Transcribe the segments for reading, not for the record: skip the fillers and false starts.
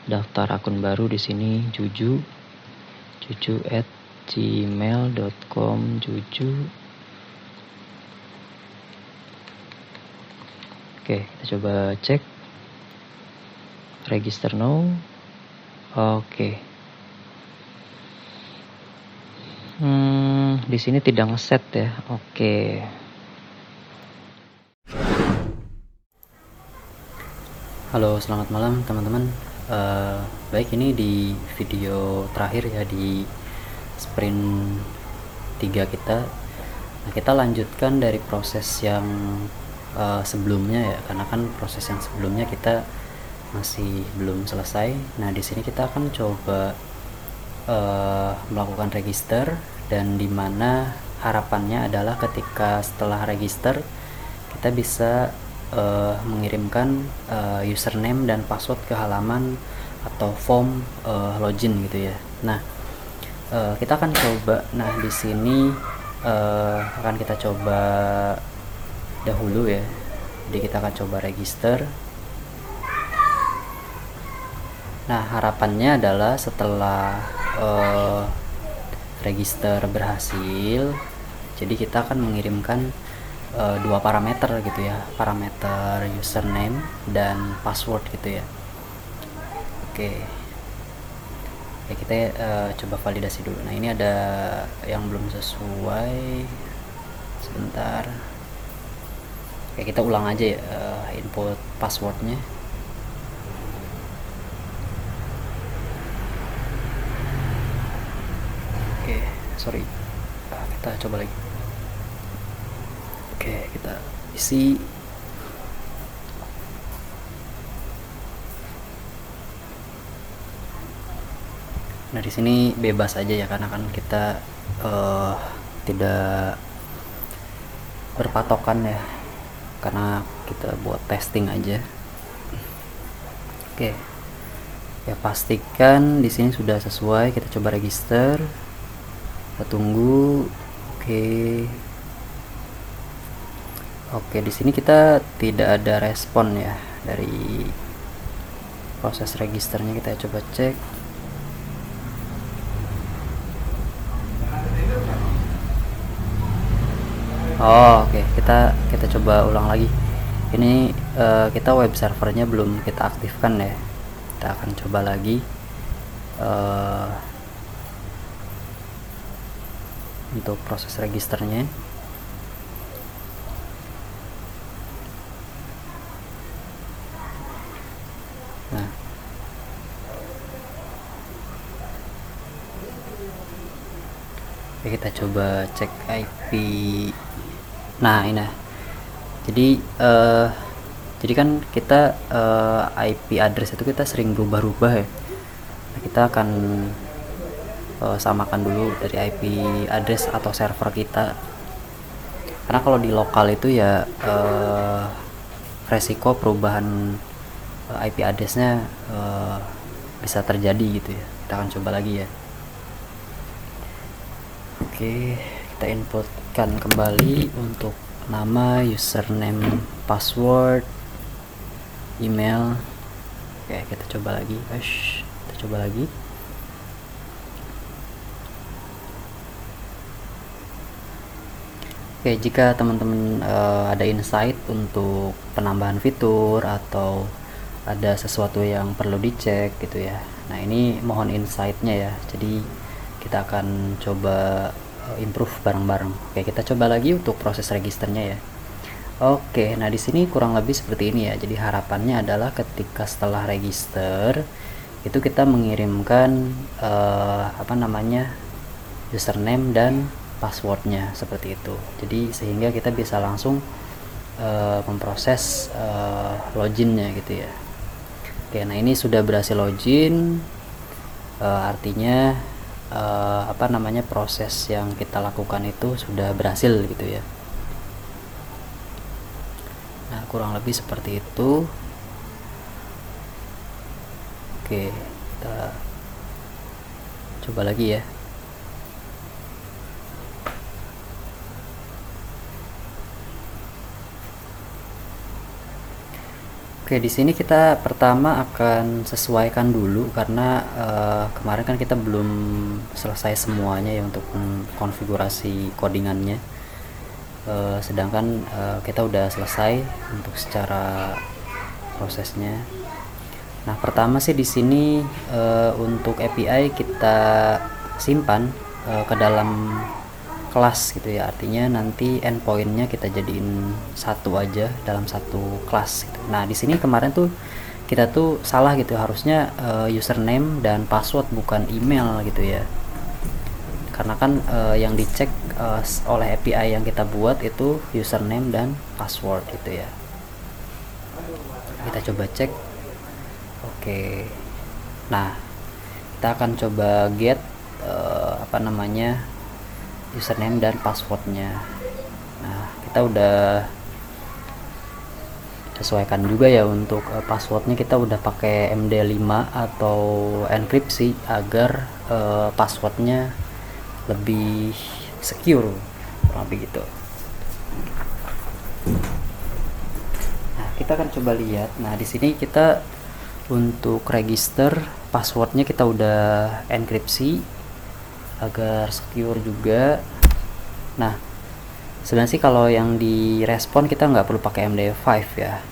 daftar akun baru di sini, Juju at gmail.com. Juju. Oke, kita coba cek register now. Oke. Di sini tidak ngeset ya. Oke. Halo, selamat malam teman-teman. Baik, ini di video terakhir ya di sprint 3 kita. Nah, kita lanjutkan dari proses yang sebelumnya ya, karena kan proses yang sebelumnya kita masih belum selesai. Nah, di sini kita akan coba melakukan register, dan dimana harapannya adalah ketika setelah register kita bisa mengirimkan username dan password ke halaman atau form login gitu ya. Nah, kita akan coba. Nah, di sini akan kita coba dahulu ya. Jadi kita akan coba register. Nah, harapannya adalah setelah register berhasil, jadi kita akan mengirimkan dua parameter gitu ya, parameter username dan password gitu ya. Oke. Ya, kita coba validasi dulu. Nah, ini ada yang belum sesuai, sebentar. Oke, kita ulang aja ya, input passwordnya. Oke, sorry, kita coba lagi. Oke, kita isi. Nah, di sini bebas aja ya, karena kan kita tidak berpatokan ya, karena kita buat testing aja. Oke. Ya, pastikan di sini sudah sesuai. Kita coba register. Kita tunggu. Oke, di sini kita tidak ada respon ya dari proses registernya. Kita coba cek. Oke, kita coba ulang lagi. Ini kita web servernya belum kita aktifkan ya. Kita akan coba lagi untuk proses registernya. Nah, kita coba cek IP. Nah, ini. Jadi kan kita IP address itu kita sering berubah-ubah ya. Nah, kita akan samakan dulu dari IP address atau server kita, karena kalau di lokal itu ya resiko perubahan IP addressnya bisa terjadi gitu ya. Kita akan coba lagi ya. Oke, kita inputkan kembali untuk nama, username, password, email. Oke, kita coba lagi. Oke, jika teman-teman ada insight untuk penambahan fitur atau ada sesuatu yang perlu dicek gitu ya, nah ini mohon insight-nya ya. Jadi kita akan coba improve bareng-bareng. Oke, kita coba lagi untuk proses registernya ya. Oke, nah di sini kurang lebih seperti ini ya. Jadi harapannya adalah ketika setelah register itu kita mengirimkan username dan passwordnya seperti itu. Jadi sehingga kita bisa langsung memproses loginnya gitu ya. Oke, nah ini sudah berhasil login, artinya proses yang kita lakukan itu sudah berhasil gitu ya. Nah, kurang lebih seperti itu. Oke, kita coba lagi ya. Oke, di sini kita pertama akan sesuaikan dulu karena kemarin kan kita belum selesai semuanya ya untuk konfigurasi codingannya. Sedangkan kita udah selesai untuk secara prosesnya. Nah, pertama sih di sini untuk API kita simpan ke dalam kelas gitu ya, artinya nanti endpointnya kita jadiin satu aja dalam satu kelas gitu. Nah, di sini kemarin tuh kita tuh salah gitu, harusnya username dan password bukan email gitu ya, karena kan yang dicek oleh API yang kita buat itu username dan password gitu ya. Kita coba cek. Oke, nah kita akan coba get username dan passwordnya. Nah, kita udah sesuaikan juga ya untuk passwordnya, kita udah pakai MD5 atau enkripsi agar passwordnya lebih secure, kurang lebih gitu. Nah, kita akan coba lihat. Nah, di sini kita untuk register passwordnya kita udah enkripsi agar secure juga. Nah, sebenarnya sih kalau yang di respon kita nggak perlu pakai MD5 ya.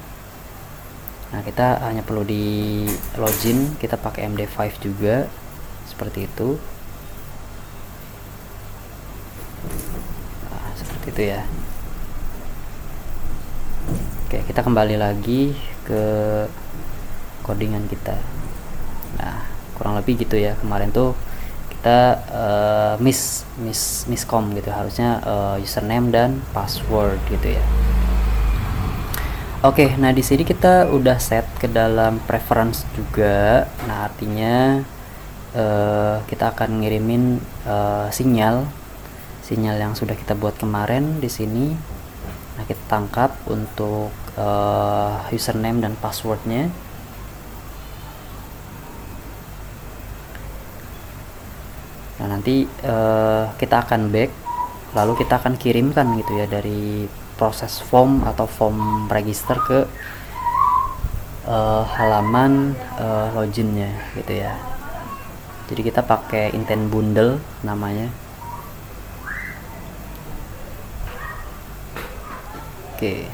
Nah, kita hanya perlu di login, kita pakai MD5 juga seperti itu. Nah, seperti itu ya. Oke, kita kembali lagi ke codingan kita. Nah, kurang lebih gitu ya. Kemarin tuh kita miscom gitu, harusnya username dan password gitu ya. Oke, nah di sini kita udah set ke dalam preference juga. Nah, artinya kita akan ngirimin sinyal yang sudah kita buat kemarin di sini. Nah, kita tangkap untuk username dan passwordnya. Nah, nanti kita akan back, lalu kita akan kirimkan gitu ya dari proses form atau form register ke halaman loginnya gitu ya. Jadi kita pakai intent bundle namanya. Oke.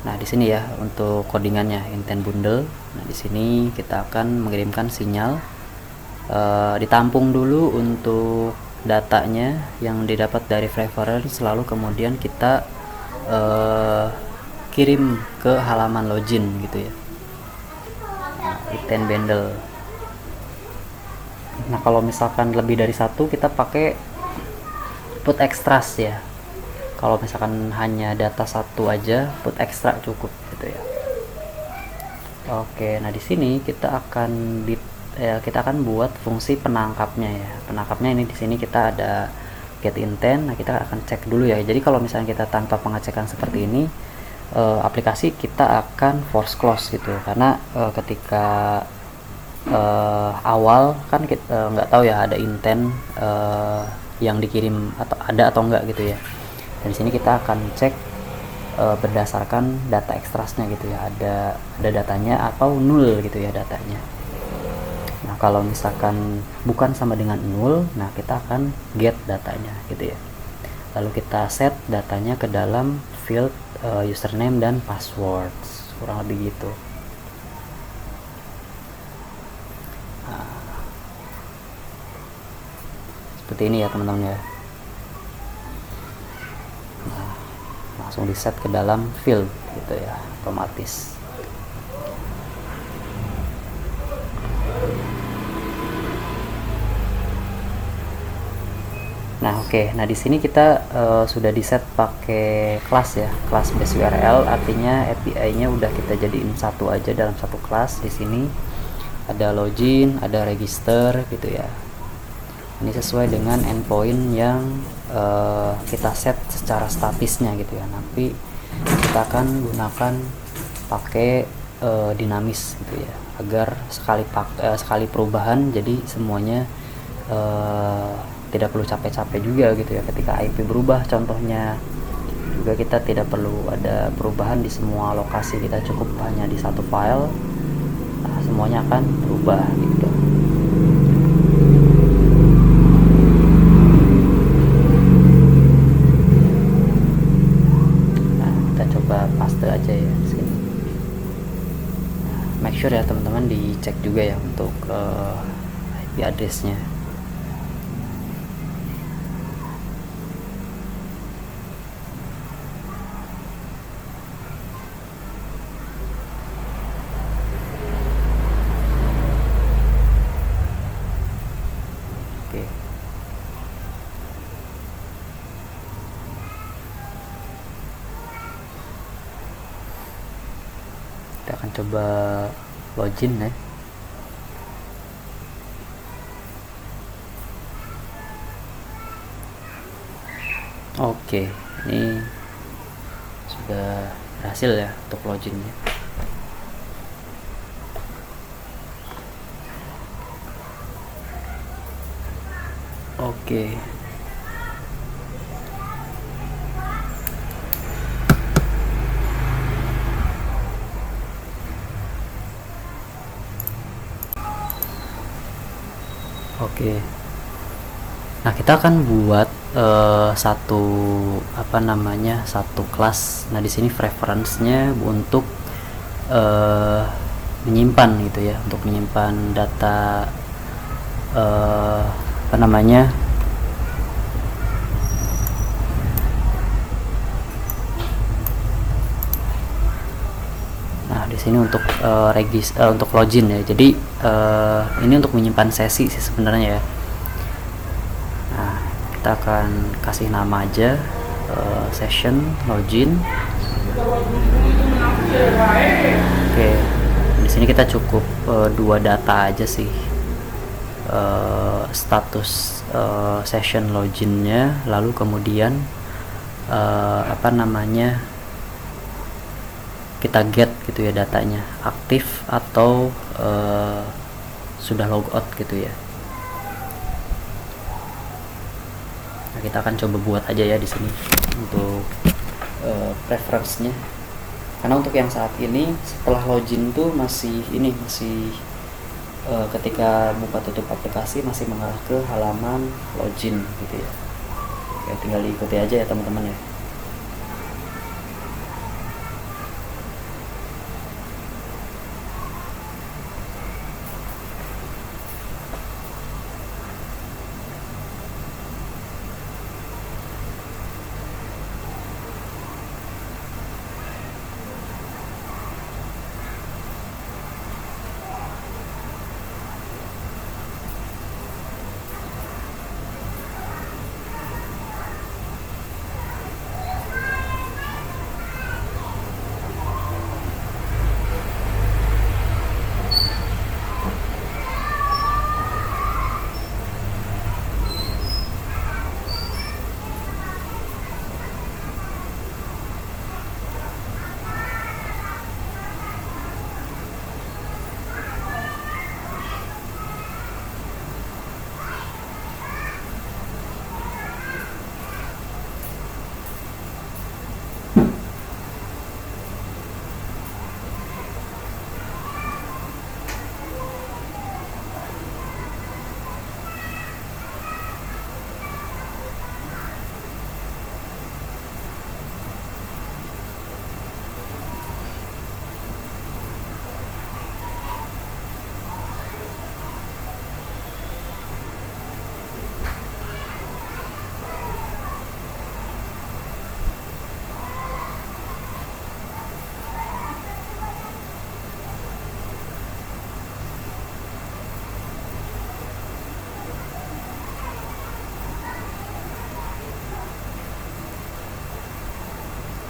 Nah, di sini ya untuk codingannya intent bundle. Nah, di sini kita akan mengirimkan sinyal. Ditampung dulu untuk datanya yang didapat dari preference, lalu kemudian kita kirim ke halaman login gitu ya. Intent bundle. Nah, kalau misalkan lebih dari satu kita pakai put extras ya. Kalau misalkan hanya data satu aja, put extra cukup gitu ya. Oke, nah di sini kita akan buat fungsi penangkapnya ya. Penangkapnya ini di sini kita ada get intent. Nah, kita akan cek dulu ya. Jadi kalau misalnya kita tanpa pengecekan seperti ini, aplikasi kita akan force close gitu, karena ketika awal kan kita nggak tahu ya ada intent yang dikirim atau enggak gitu ya. Dan di sini kita akan cek berdasarkan data ekstrasnya gitu ya, ada datanya atau nul gitu ya datanya. Nah, kalau misalkan bukan sama dengan nul, nah kita akan get datanya gitu ya. Lalu kita set datanya ke dalam field username dan password, kurang lebih gitu. Nah, seperti ini ya teman-teman ya. Nah, langsung di set ke dalam field gitu ya, otomatis. Nah, oke. Nah, di sini kita sudah di set pakai kelas ya, kelas base URL, artinya API-nya udah kita jadiin satu aja dalam satu kelas. Di sini ada login, ada register gitu ya. Ini sesuai dengan endpoint yang kita set secara statisnya gitu ya. Nanti kita akan gunakan pakai dinamis gitu ya, agar sekali perubahan jadi semuanya tidak perlu capek-capek juga gitu ya ketika IP berubah contohnya. Juga kita tidak perlu ada perubahan di semua lokasi, kita cukup hanya di satu file, nah, semuanya akan berubah gitu. Nah, kita coba paste aja ya di sini. Nah, make sure ya teman-teman dicek juga ya untuk IP address-nya. Kita akan coba login ya. Oke, ini sudah berhasil ya untuk loginnya. Oke. Oke. Nah, kita akan buat satu kelas. Nah, di sini preference-nya untuk menyimpan gitu ya, untuk menyimpan data Nah, di sini untuk untuk login ya. Jadi ini untuk menyimpan sesi sih sebenarnya ya. Nah, kita akan kasih nama aja session login. Oke, di sini kita cukup dua data aja sih, status session loginnya, lalu kemudian kita get gitu ya datanya, aktif atau sudah logout gitu ya. Nah, kita akan coba buat aja ya di sini untuk preference-nya. Karena untuk yang saat ini setelah login tuh masih ketika buka tutup aplikasi masih mengarah ke halaman login gitu ya. Oke, tinggal diikuti aja ya teman-teman ya.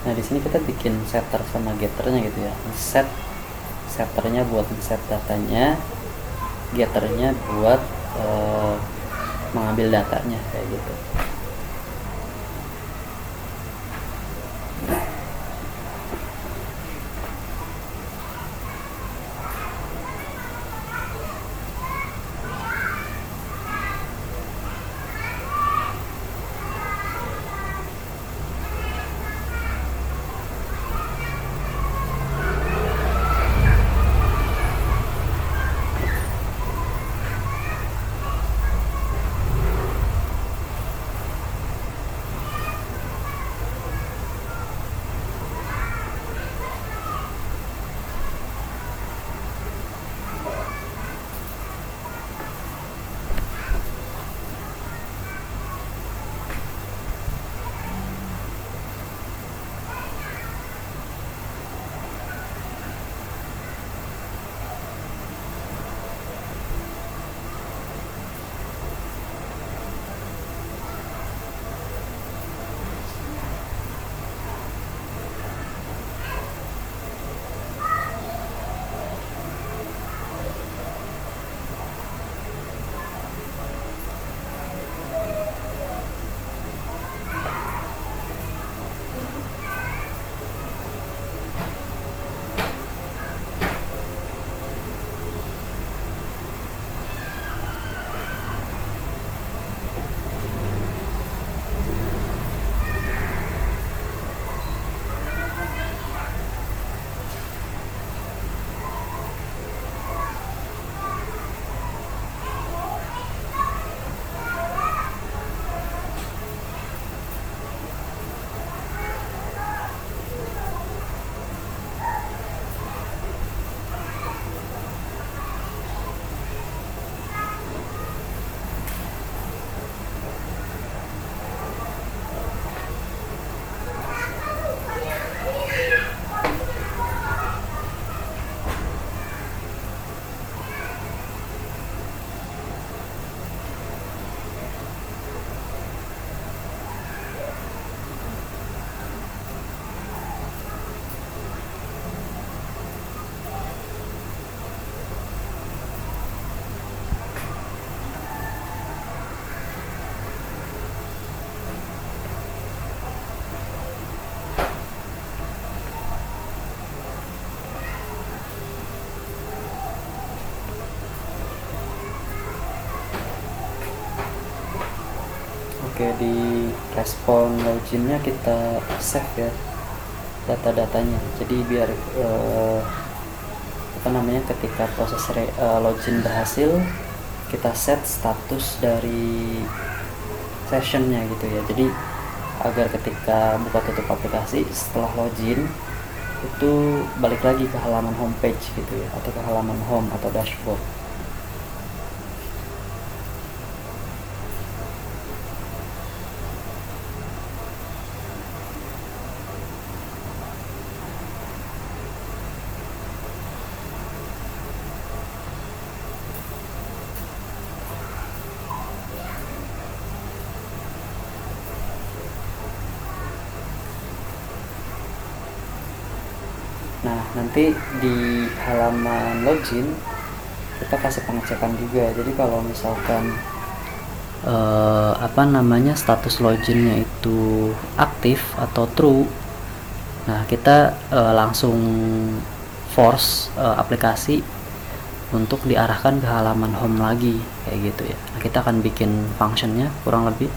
Nah, di sini kita bikin setter sama getternya gitu ya. Setternya buat set datanya, getternya buat mengambil datanya kayak gitu. Oke, di respon loginnya kita save ya data-datanya, jadi biar ketika proses login berhasil, kita set status dari sessionnya gitu ya. Jadi agar ketika buka tutup aplikasi setelah login itu balik lagi ke halaman homepage gitu ya, atau ke halaman home atau dashboard. Nah, nanti di halaman login kita kasih pengecekan juga. Jadi kalau misalkan status loginnya itu aktif atau true, nah kita langsung force aplikasi untuk diarahkan ke halaman home lagi kayak gitu ya. Nah, kita akan bikin functionnya kurang lebih.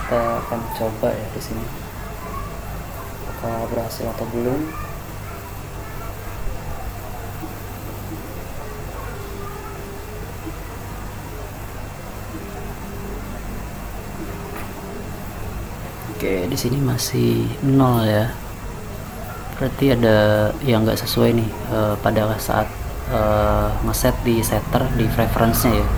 Kita akan coba ya di sini apakah berhasil atau belum. Oke, di sini masih 0 ya. Berarti ada yang nggak sesuai nih pada saat ngeset di setter di preference-nya ya.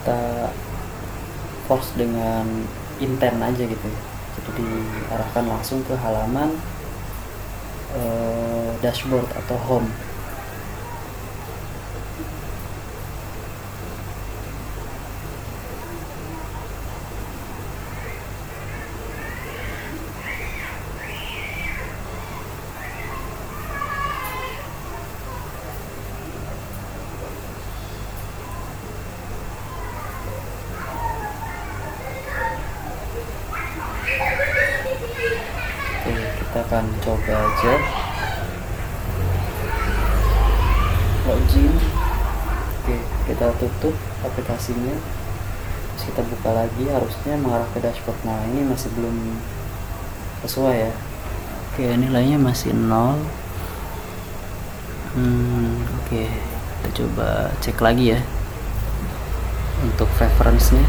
Kita force dengan intent aja gitu ya. Jadi diarahkan langsung ke halaman dashboard atau home. Kita akan coba aja login. Oke, kita tutup aplikasinya, terus kita buka lagi, harusnya mengarah ke dashboard. Nah, ini masih belum sesuai ya. Oke, nilainya masih 0. Oke, kita coba cek lagi ya untuk preference-nya.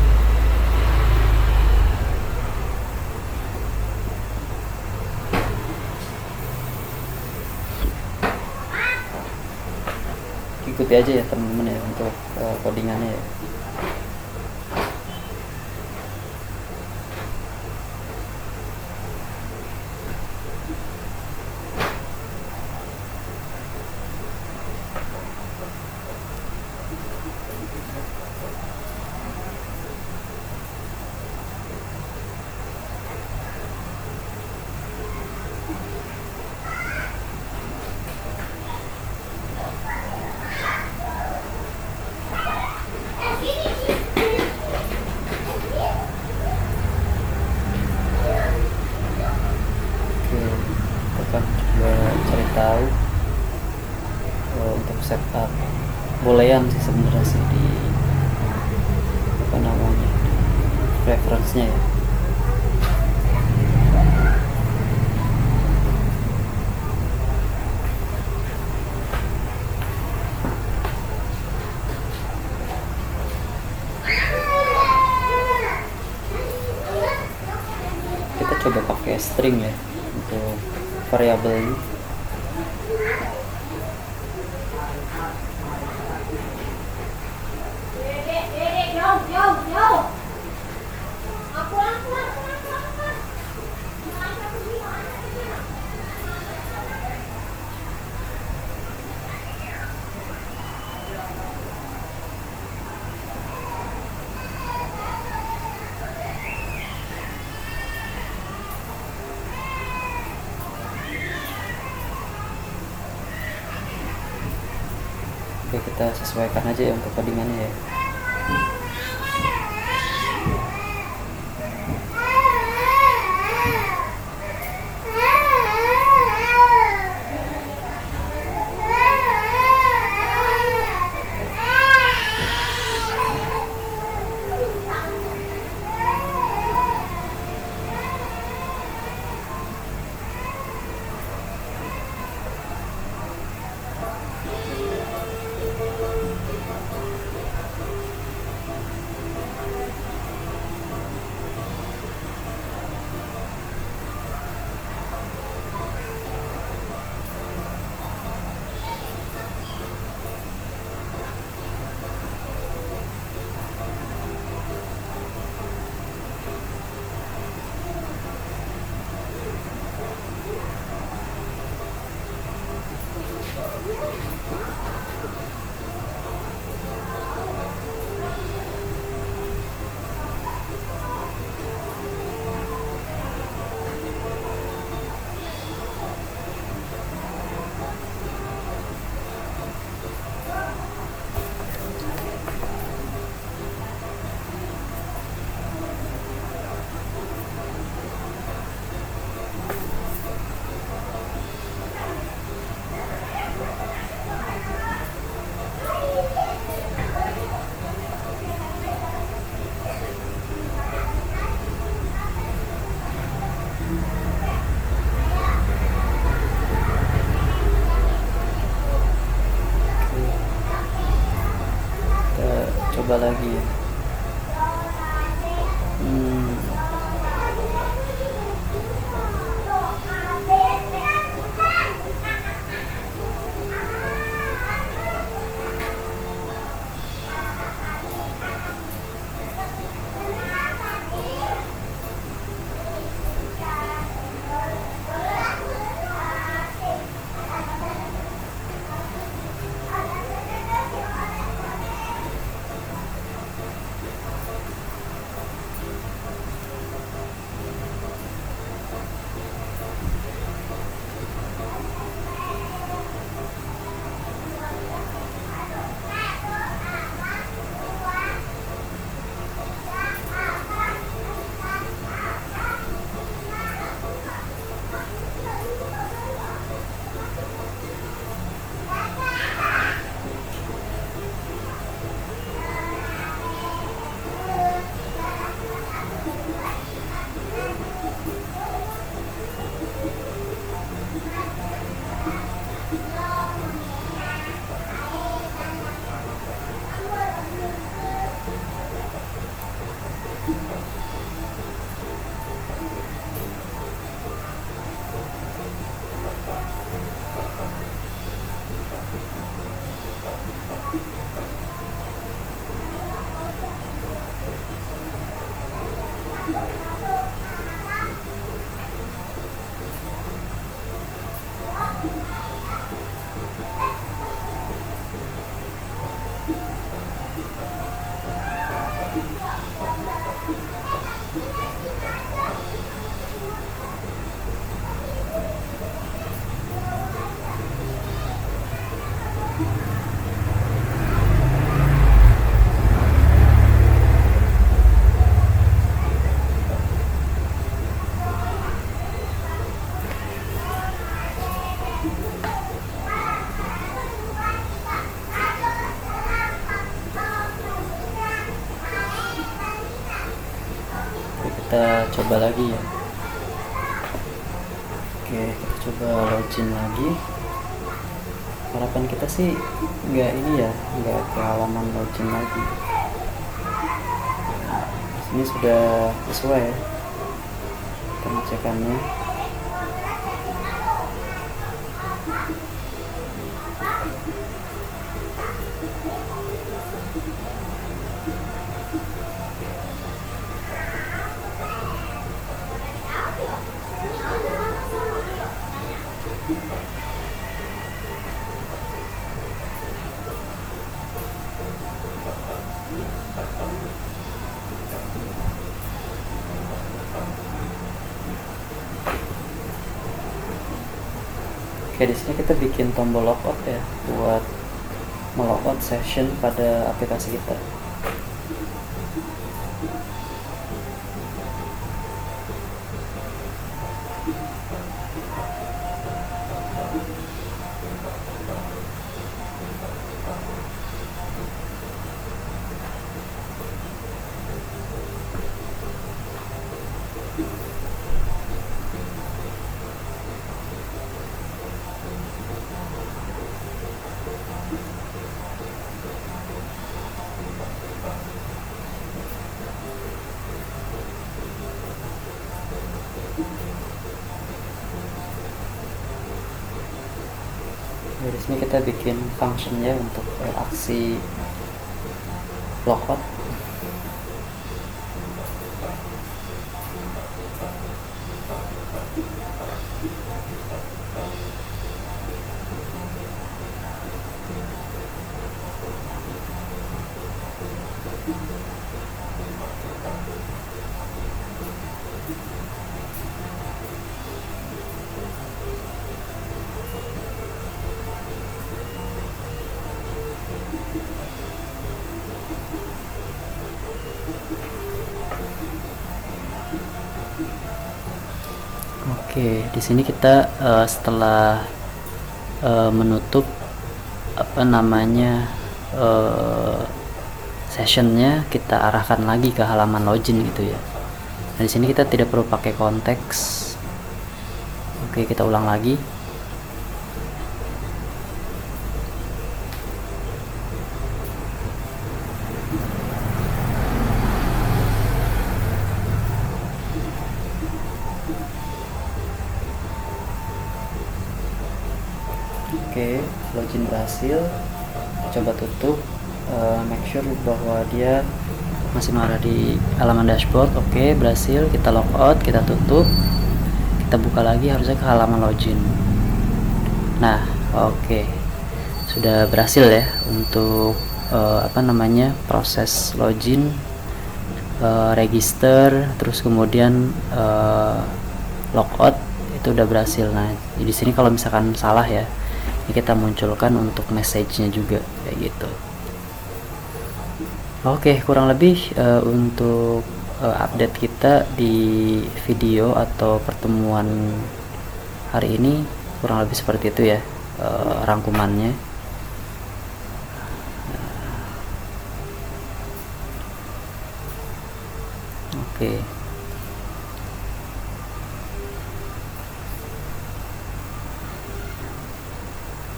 Ikuti aja ya teman-teman ya untuk codingannya ya. Cari tahu untuk setup boolean sih sebenarnya sih di namanya, reference-nya ya. Kita coba pakai string ya untuk variabelnya. Oke, kita sesuaikan aja ya untuk codingannya ya. Coba lagi ya. coba lagi ya. Oke, kita coba login lagi. Harapan kita sih nggak ini ya, nggak ke halaman login lagi. Ini sudah sesuai ya pengecekannya. Oke, di sini kita bikin tombol logout ya buat melogout session pada aplikasi kita. Di sini kita bikin functionnya untuk aksi logout. Oke, di sini kita setelah menutup sessionnya, kita arahkan lagi ke halaman login gitu ya. Nah, di sini kita tidak perlu pakai konteks. Oke, kita ulang lagi. Oke, login berhasil. Coba tutup, make sure bahwa dia masih ada di halaman dashboard. Oke, berhasil. Kita logout, kita tutup, kita buka lagi, harusnya ke halaman login. Nah, oke, sudah berhasil ya untuk proses login, register, terus kemudian logout itu udah berhasil. Nah, di sini kalau misalkan salah ya, ini kita munculkan untuk message-nya juga kayak gitu. Oke, kurang lebih untuk update kita di video atau pertemuan hari ini kurang lebih seperti itu ya, rangkumannya. Oke.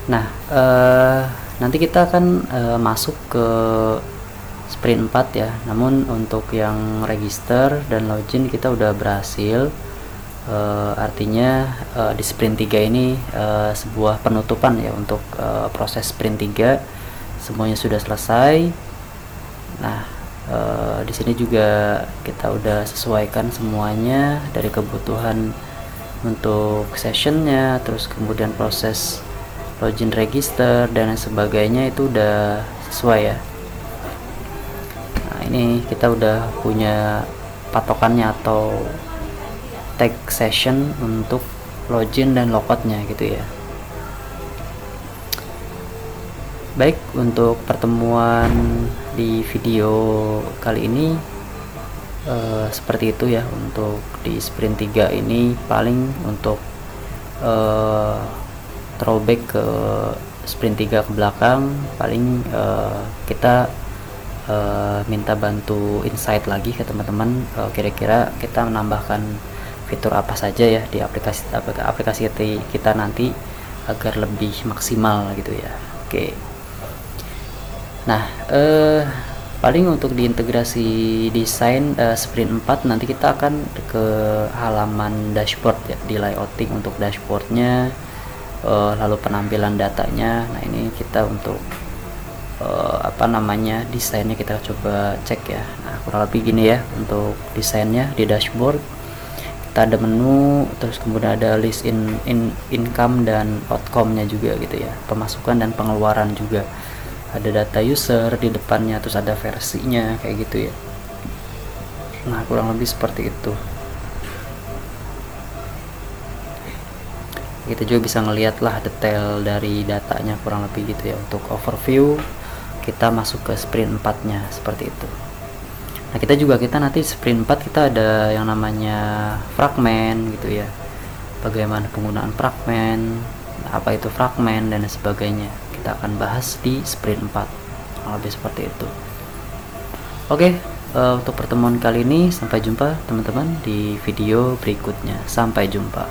Nah, nanti kita akan masuk ke sprint 4 ya. Namun untuk yang register dan login kita udah berhasil. Artinya di sprint 3 ini sebuah penutupan ya untuk proses sprint 3 semuanya sudah selesai. Nah, di sini juga kita udah sesuaikan semuanya dari kebutuhan untuk sessionnya, terus kemudian proses login, register dan sebagainya itu udah sesuai ya. Nah, ini kita udah punya patokannya atau tag session untuk login dan logoutnya gitu ya. Baik, untuk pertemuan di video kali ini seperti itu ya. Untuk di sprint 3 ini paling untuk throwback ke sprint 3 ke belakang, paling kita minta bantu insight lagi ke teman-teman, kira-kira kita menambahkan fitur apa saja ya di aplikasi kita nanti agar lebih maksimal gitu ya. Oke. Nah, paling untuk diintegrasi desain sprint 4 nanti kita akan ke halaman dashboard ya, di layouting untuk dashboardnya, lalu penampilan datanya. Nah, ini kita untuk desainnya kita coba cek ya. Nah, kurang lebih gini ya untuk desainnya di dashboard. Kita ada menu, terus kemudian ada list income dan outcome-nya juga gitu ya, pemasukan dan pengeluaran juga, ada data user di depannya, terus ada versinya kayak gitu ya. Nah, kurang lebih seperti itu. Kita juga bisa ngelihat lah detail dari datanya kurang lebih gitu ya. Untuk overview kita masuk ke sprint 4 nya seperti itu. Nah, kita nanti sprint 4 kita ada yang namanya fragmen gitu ya, bagaimana penggunaan fragmen, apa itu fragmen dan sebagainya, kita akan bahas di sprint 4 lebih seperti itu. Oke, untuk pertemuan kali ini sampai jumpa teman-teman di video berikutnya. Sampai jumpa.